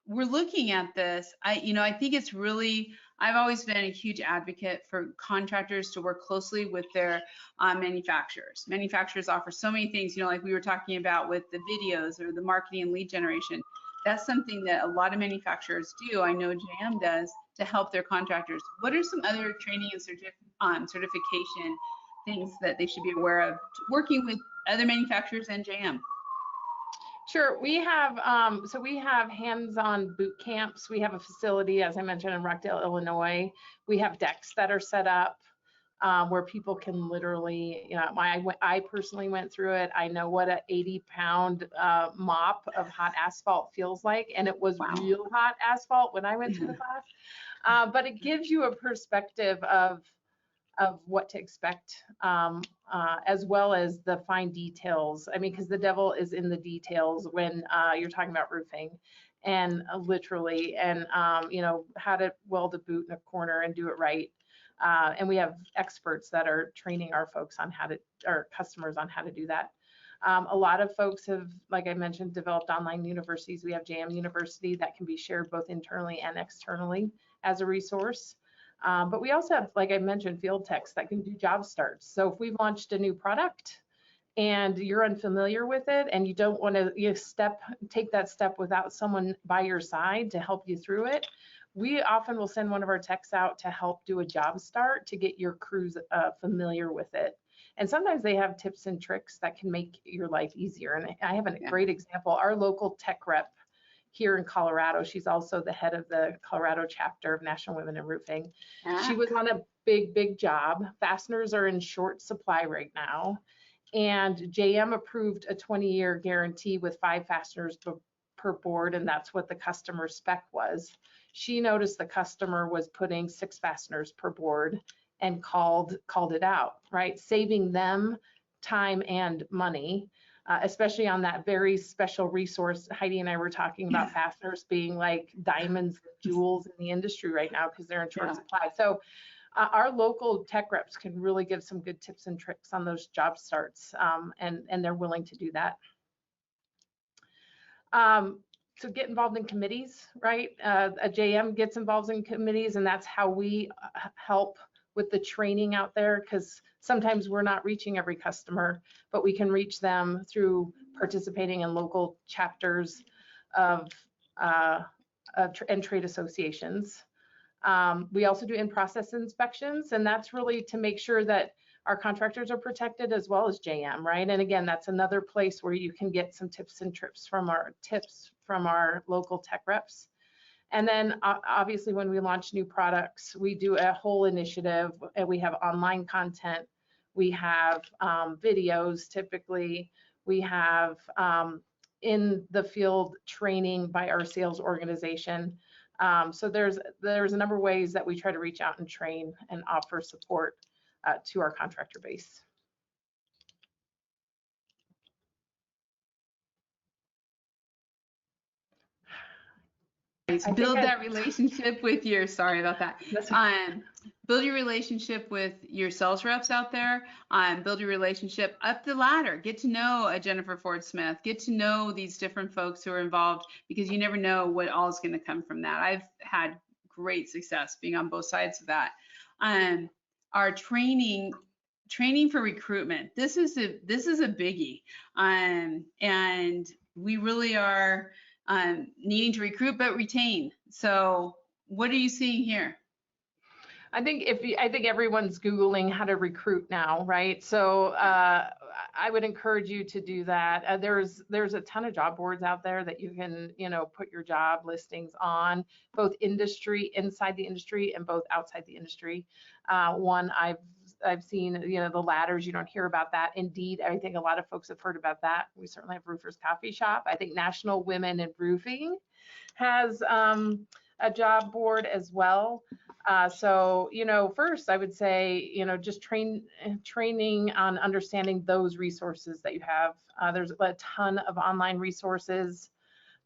we're looking at this, I think it's really, I've always been a huge advocate for contractors to work closely with their manufacturers. Manufacturers offer so many things, like we were talking about with the videos or the marketing and lead generation. That's something that a lot of manufacturers do. I know JM does to help their contractors. What are some other training and certification things that they should be aware of working with other manufacturers and JM? Sure. We have so we have hands-on boot camps. We have a facility, as I mentioned, in Rockdale, Illinois. We have decks that are set up where people can literally, you know, I personally went through it. I know what a 80-pound mop of hot asphalt feels like, and it was real hot asphalt when I went through the class. But it gives you a perspective of what to expect, as well as the fine details. I mean, because the devil is in the details when you're talking about roofing, and literally, and you know, how to weld a boot in a corner and do it right. And we have experts that are training our folks on how to, our customers on how to do that. A lot of folks have, like I mentioned, developed online universities. We have JM University that can be shared both internally and externally as a resource. But we also have, like I mentioned, field techs that can do job starts. So if we've launched a new product and you're unfamiliar with it and you don't want to take that step without someone by your side to help you through it, we often will send one of our techs out to help do a job start to get your crews familiar with it. And sometimes they have tips and tricks that can make your life easier. And I have a great example. Our local tech rep here in Colorado, she's also the head of the Colorado chapter of National Women in Roofing. She was on a big job. Fasteners are in short supply right now. And JM approved a 20-year guarantee with 5 fasteners per board, and that's what the customer spec was. She noticed the customer was putting 6 fasteners per board and called it out, right? Saving them time and money. Especially on that very special resource. Heidi and I were talking about fasteners being like diamonds, jewels in the industry right now because they're in short supply. So our local tech reps can really give some good tips and tricks on those job starts, and they're willing to do that. So get involved in committees, right? A JM gets involved in committees, and that's how we help with the training out there, because sometimes we're not reaching every customer, but we can reach them through participating in local chapters of and trade associations. We also do in-process inspections, and that's really to make sure that our contractors are protected as well as JM, right? And again, that's another place where you can get some tips and tricks from our local tech reps. And then obviously when we launch new products, we do a whole initiative, and we have online content, we have videos typically, we have in the field training by our sales organization. So there's a number of ways that we try to reach out and train and offer support to our contractor base. Build that relationship with your, sorry about that. Build your relationship with your sales reps out there. Build your relationship up the ladder. Get to know a Jennifer Ford Smith. Get to know these different folks who are involved, because you never know what all is going to come from that. I've had great success being on both sides of that. Our training for recruitment. This is a biggie, and we really are needing to recruit but retain. So what are you seeing here? I think everyone's Googling how to recruit now, right? So I would encourage you to do that. There's a ton of job boards out there that you can, put your job listings on, both industry, inside the industry, and both outside the industry. One I've seen, the ladders, you don't hear about that. Indeed, I think a lot of folks have heard about that. We certainly have Roofers Coffee Shop. I think National Women in Roofing has a job board as well. So, first I would say, just training on understanding those resources that you have. There's a ton of online resources,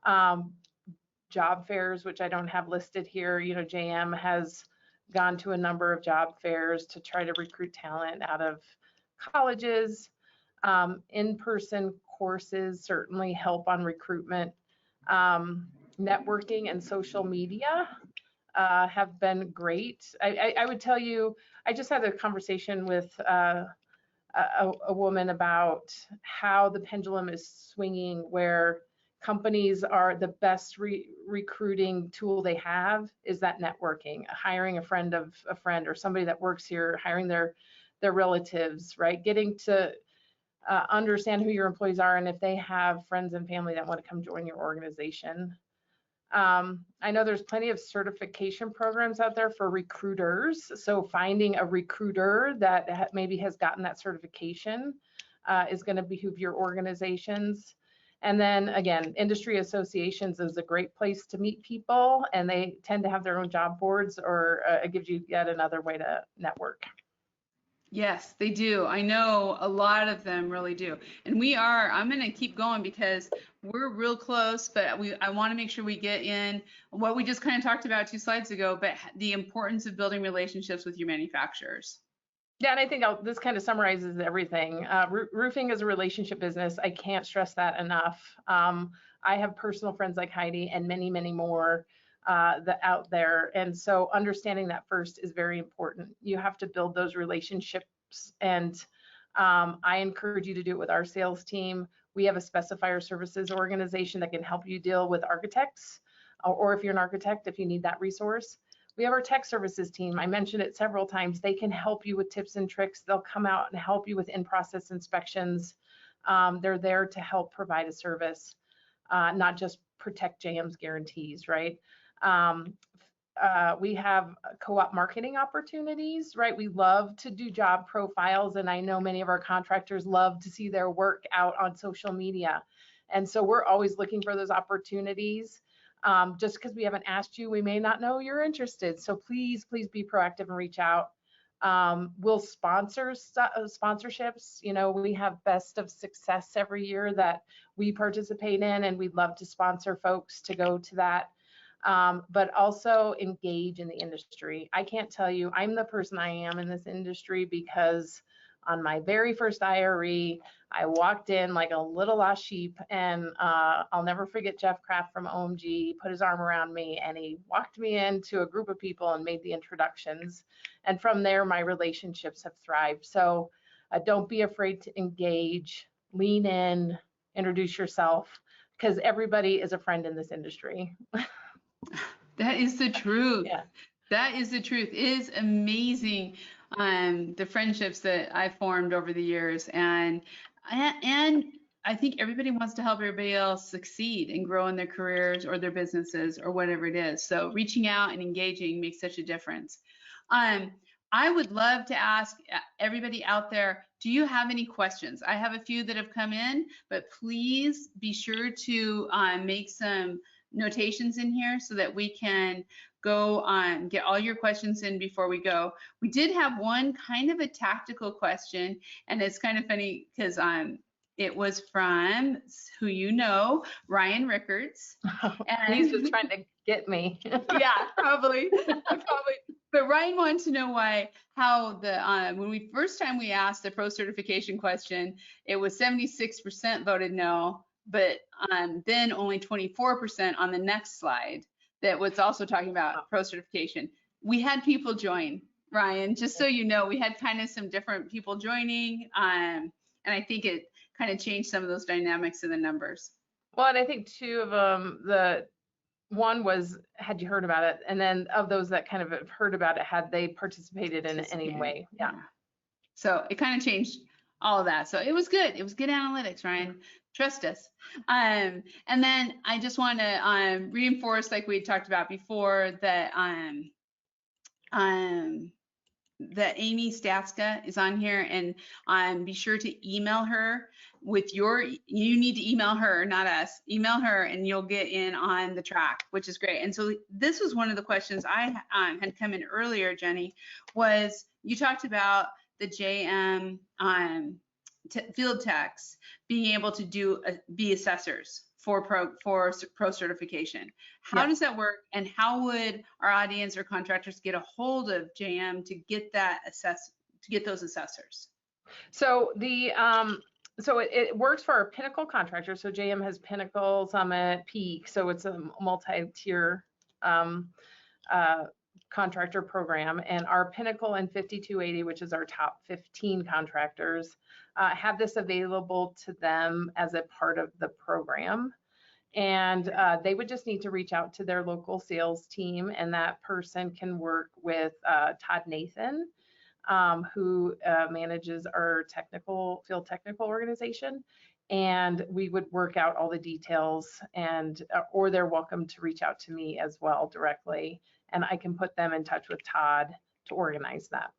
job fairs, which I don't have listed here. JM has gone to a number of job fairs to try to recruit talent out of colleges. In-person courses certainly help on recruitment. Networking and social media have been great. I would tell you, I just had a conversation with a woman about how the pendulum is swinging, where companies are the best recruiting tool they have is that networking, hiring a friend of a friend or somebody that works here, hiring their relatives, right? Getting to understand who your employees are and if they have friends and family that want to come join your organization. I know there's plenty of certification programs out there for recruiters. So finding a recruiter that maybe has gotten that certification is going to behoove your organizations. And then again, industry associations is a great place to meet people, and they tend to have their own job boards, or it gives you yet another way to network. Yes, they do. I know a lot of them really do. And I'm going to keep going because we're real close, but I want to make sure we get in what we just kind of talked about 2 slides ago, but the importance of building relationships with your manufacturers. Yeah, and I think this kind of summarizes everything. Roofing is a relationship business. I can't stress that enough. I have personal friends like Heidi and many, many more out there. And so understanding that first is very important. You have to build those relationships. And I encourage you to do it with our sales team. We have a specifier services organization that can help you deal with architects, or if you're an architect, if you need that resource. We have our tech services team. I mentioned it several times. They can help you with tips and tricks. They'll come out and help you with in-process inspections. They're there to help provide a service, not just protect JM's guarantees, right? We have co-op marketing opportunities, right? We love to do job profiles, and I know many of our contractors love to see their work out on social media. And so we're always looking for those opportunities. Just because we haven't asked you, we may not know you're interested. So please, please be proactive and reach out. We'll sponsor sponsorships. You know, we have Best of Success every year that we participate in, and we'd love to sponsor folks to go to that. But also engage in the industry. I can't tell you, I'm the person I am in this industry because on my very first IRE, I walked in like a little lost sheep, and I'll never forget Jeff Kraft from OMG put his arm around me, and he walked me into a group of people and made the introductions. And from there, my relationships have thrived. So don't be afraid to engage, lean in, introduce yourself, because everybody is a friend in this industry. That is the truth. Yeah. That is the truth. It is amazing, the friendships that I formed over the years, and I think everybody wants to help everybody else succeed and grow in their careers or their businesses or whatever it is. So reaching out and engaging makes such a difference. I would love to ask everybody out there, do you have any questions? I have a few that have come in, but please be sure to make some notations in here so that we can go on, get all your questions in before we go. We did have one kind of a tactical question, and it's kind of funny because it was from who you know, Ryan Rickards. And he's just trying to get me. Yeah, probably. But Ryan wanted to know how the when we first time we asked the pro certification question, it was 76% voted no, but then only 24% on the next slide that was also talking about pro certification. We had people join, Ryan, just so you know, we had kind of some different people joining, and I think it kind of changed some of those dynamics in the numbers. Well, and I think two of them, the one was, had you heard about it? And then of those that kind of have heard about it, had they participated in any way? Yeah. So it kind of changed all of that. So it was good. It was good analytics, Ryan. Trust us. And then I just want to reinforce, like we talked about before, that Amy Statska is on here, and be sure to email her with you need to email her, not us. Email her and you'll get in on the track, which is great. And so this was one of the questions I had come in earlier, Jenny, was you talked about the JM field techs being able to be assessors for pro certification. How does that work, and how would our audience or contractors get a hold of JM to get those assessors? So it works for our Pinnacle contractors. So JM has Pinnacle, Summit, Peak. So it's a multi-tier contractor program, and our Pinnacle and 5280, which is our top 15 contractors, have this available to them as a part of the program. And they would just need to reach out to their local sales team, and that person can work with Todd Nathan who manages our field technical organization. And we would work out all the details, and or they're welcome to reach out to me as well directly, and I can put them in touch with Todd to organize that.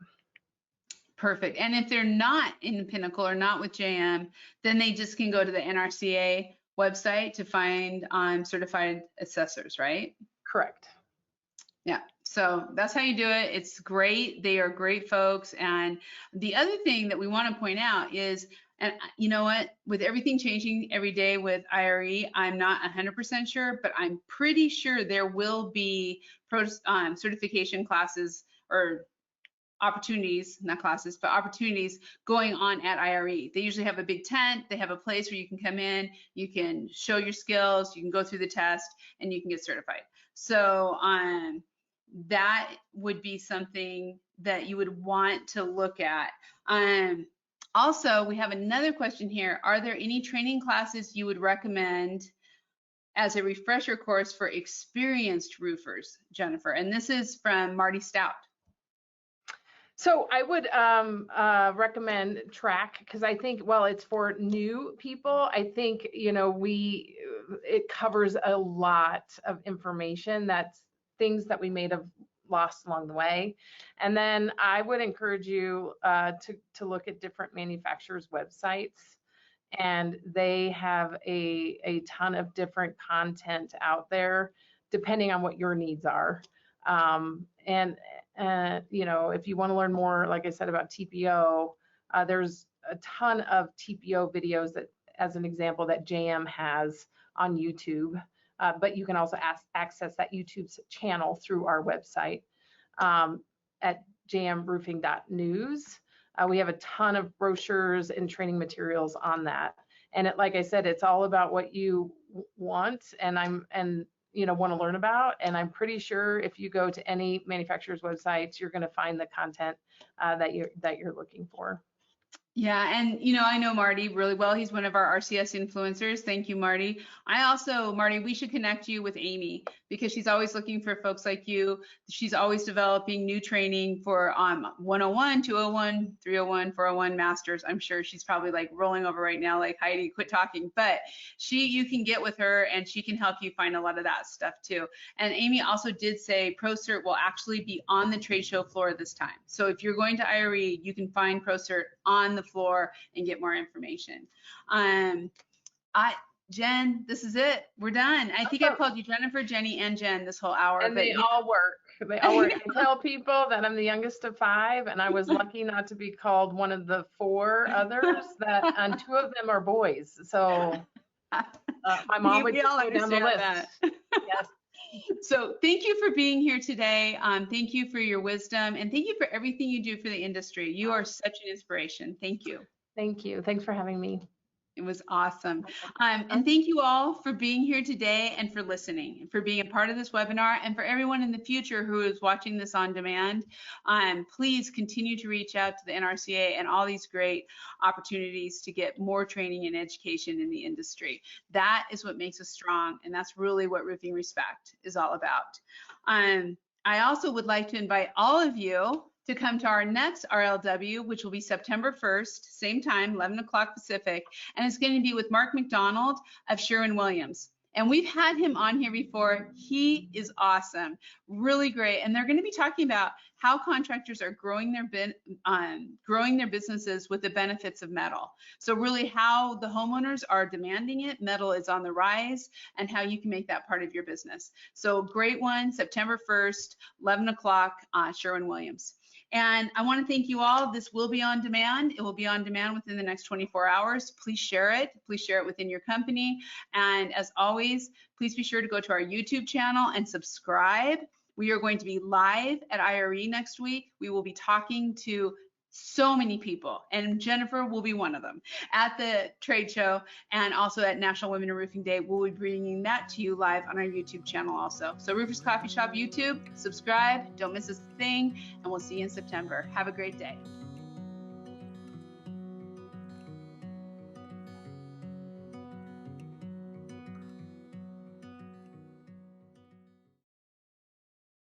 Perfect. And if they're not in Pinnacle or not with JM, then they just can go to the NRCA website to find certified assessors, right? Correct. Yeah, so that's how you do it. It's great. They are great folks. And the other thing that we want to point out is, and you know what, with everything changing every day with IRE, I'm not 100% sure, but I'm pretty sure there will be certification classes or opportunities, not classes, but opportunities going on at IRE. They usually have a big tent. They have a place where you can come in, you can show your skills, you can go through the test, and you can get certified. So that would be something that you would want to look at. Also, we have another question here. Are there any training classes you would recommend as a refresher course for experienced roofers, Jennifer? And this is from Marty Stout. So I would recommend TRAC, because I think, well, it's for new people. I think, you know, it covers a lot of information, that's things that we may have lost along the way. And then I would encourage you to look at different manufacturers' websites, and they have a ton of different content out there depending on what your needs are. You know, if you want to learn more, like I said, about TPO, there's a ton of TPO videos that, as an example, that JM has on YouTube, but you can also access that YouTube channel through our website at jmroofing.news. We have a ton of brochures and training materials on that. And like I said, it's all about what you want and you know, want to learn about. And I'm pretty sure if you go to any manufacturer's websites, you're going to find the content that you're looking for. Yeah, and you know, I know Marty really well. He's one of our RCS influencers. Thank you, Marty. Marty, we should connect you with Amy, because she's always looking for folks like you. She's always developing new training for 101, 201, 301, 401 masters. I'm sure she's probably like rolling over right now, like, Heidi, quit talking. But you can get with her and she can help you find a lot of that stuff too. And Amy also did say ProCert will actually be on the trade show floor this time. So if you're going to IRE, you can find ProCert on the floor and get more information. Jen, this is it. We're done. I think I've called you Jennifer, Jenny, and Jen this whole hour. And they all work. They all work. I tell people that I'm the youngest of 5, and I was lucky not to be called one of the 4 others, and 2 of them are boys. So my mom would just go down the list. That. Yes. So thank you for being here today. Thank you for your wisdom, and thank you for everything you do for the industry. You are such an inspiration. Thank you. Thank you. Thanks for having me. It was awesome. And thank you all for being here today and for listening and for being a part of this webinar, and for everyone in the future who is watching this on demand. Please continue to reach out to the NRCA and all these great opportunities to get more training and education in the industry. That is what makes us strong, and that's really what Roofing Respect is all about. I also would like to invite all of you to come to our next RLW, which will be September 1st, same time, 11 o'clock Pacific, and it's going to be with Mark McDonald of Sherwin-Williams. And we've had him on here before. He is awesome, really great. And they're going to be talking about how contractors are growing their businesses with the benefits of metal. So really how the homeowners are demanding it, metal is on the rise, and how you can make that part of your business. So great one, September 1st, 11 o'clock, Sherwin-Williams. And I want to thank you all. This will be on demand. It will be on demand within the next 24 hours. Please share it. Please share it within your company. And as always, please be sure to go to our YouTube channel and subscribe. We are going to be live at IRE next week. We will be talking to so many people, and Jennifer will be one of them at the trade show, and also at National Women in Roofing Day. We'll be bringing that to you live on our YouTube channel also. So Roofers Coffee Shop YouTube, subscribe, don't miss a thing, and we'll see you in September. Have a great day.